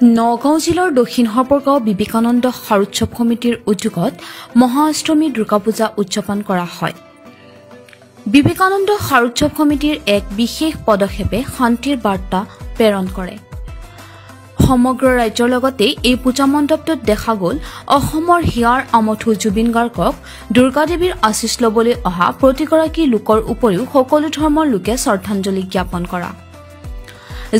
নগাঁও জিলাৰ দক্ষিণ হৰপৰগাঁও বিবেকানন্দ শাৰোৎসৱ সমিতিৰ উদ্যোগত মহাষ্টমী দুৰ্গা পূজা উদযাপন কৰা হয়। বিবেকানন্দ শাৰোৎসৱ সমিতিৰ এক বিশেষ পদক্ষেপে শান্তিৰ বাৰ্তা প্ৰেৰণ কৰে। সমগ্ৰ ৰাজ্যৰ লগতে এই পূজা মণ্ডপটোত দেখা গ'ল অসমৰ হিয়াৰ আমঠু জুবিন গাৰ্গক দুৰ্গা দেৱীৰ আশীষ ল'বলৈ অহা প্ৰতিগৰাকী লোকৰ উপৰিও সকলো ধৰ্মৰ লোকে শ্ৰদ্ধাঞ্জলি জ্ঞাপন কৰা।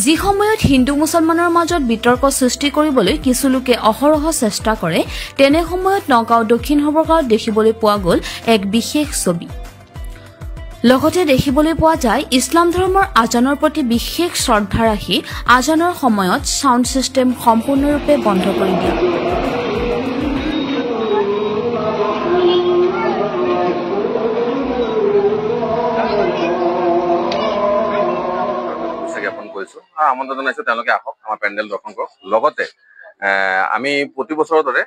যি সময়ত হিন্দু মুছলমানৰ মাজত বিতৰ্ক সৃষ্টি কৰিবলৈ কিছু লোকে অহৰহ চেষ্টা কৰে, তেনে সময়ত নগাঁও দক্ষিণ হৰপৰগাঁৱত দেখিবলৈ পোৱা গ'ল এক বিশেষ ছবি। লগতে দেখিবলৈ পোৱা যায় ইছলাম ধৰ্মৰ আজানৰ প্ৰতি বিশেষ শ্ৰদ্ধা ৰাখি আজানৰ সময়ত সাউণ্ড সিস্টেম সম্পূৰ্ণৰূপে বন্ধ কৰি দিয়া। আমন্ত্ৰণ জনাইছো তেওঁলোকে আহক আমাৰ পেণ্ডেল দৰ্শন কৰক। লগতে আমি প্ৰতি বছৰৰ দৰে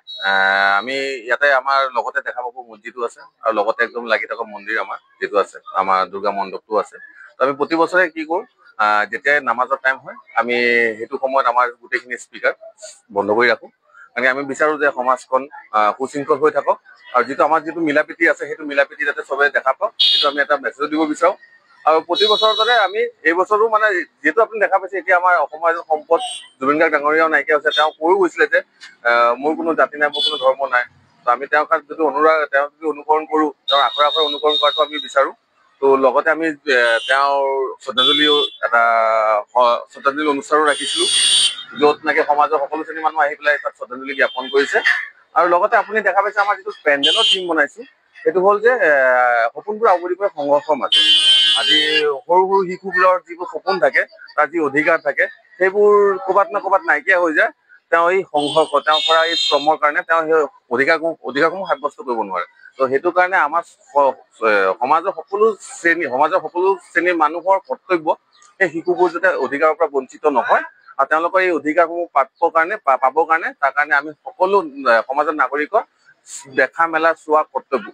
আমি ইয়াতে আমাৰ লগতে দেখা পাব মছজিদো আছে আৰু লগতে একদম লাগি থকা মন্দিৰ আমাৰ যিটো আছে, আমাৰ দুৰ্গা মণ্ডপটো আছে। তো আমি প্ৰতি বছৰে কি কৰোঁ, যেতিয়াই নামাজৰ টাইম হয় আমি সেইটো সময়ত আমাৰ গোটেইখিনি স্পীকাৰ বন্ধ কৰি ৰাখোঁ। কাৰণ আমি বিচাৰোঁ যে সমাজখন সুশৃংখল হৈ থাকক আৰু আমাৰ যিটো মিলাপ্ৰীতি আছে সেইটো মিলাপ্ৰীতি যাতে চবে দেখা পাওক, সেইটো আমি এটা মেছেজ দিব বিচাৰোঁ। আৰু প্ৰতি বছৰৰ দৰে আমি এই বছৰো মানে যিহেতু আপুনি দেখা পাইছে এতিয়া আমাৰ অসমৰ এজন সম্পদ জুবিন গাৰ্গ ডাঙৰীয়াও নাইকিয়া হৈছে। তেওঁ কৈও গৈছিলে যে মোৰ কোনো জাতি নাই, মোৰ কোনো ধৰ্ম নাই। তো আমি তেওঁৰ যদি তেওঁক যদি অনুকৰণ কৰোঁ, তেওঁৰ আখৰে আখৰে অনুকৰণ কৰাটো আমি বিচাৰোঁ। তো লগতে আমি তেওঁৰ শ্ৰদ্ধাঞ্জলি অনুষ্ঠানো ৰাখিছিলোঁ, য'ত নেকি সমাজৰ সকলো শ্ৰেণীৰ মানুহ আহি পেলাই তাত শ্ৰদ্ধাঞ্জলি জ্ঞাপন কৰিছে। আৰু লগতে আপুনি দেখা পাইছে আমাৰ যিটো পেণ্ডেলৰ থিম বনাইছোঁ সেইটো হ'ল যে সপোনবোৰ আৱৰি পৰে সংঘৰ্ষৰ মাজত। আজি সৰু সৰু শিশুবোৰৰ যিবোৰ সপোন থাকে, তাৰ যি অধিকাৰ থাকে, সেইবোৰ ক'ৰবাত না ক'ৰবাত নাইকিয়া হৈ যায়। তেওঁ এই সংঘৰ্ষ, তেওঁ কৰা এই শ্ৰমৰ কাৰণে তেওঁ সেই অধিকাৰসমূহ সাব্যস্ত কৰিব নোৱাৰে। তো সেইটো কাৰণে আমাৰ সমাজৰ সকলো শ্ৰেণীৰ মানুহৰ কৰ্তব্য সেই শিশুবোৰ যাতে অধিকাৰৰ পৰা বঞ্চিত নহয় আৰু তেওঁলোকৰ এই অধিকাৰসমূহ পাবৰ কাৰণে তাৰ কাৰণে আমি সকলো সমাজৰ নাগৰিকৰ দেখা মেলা চোৱা কৰ্তব্য।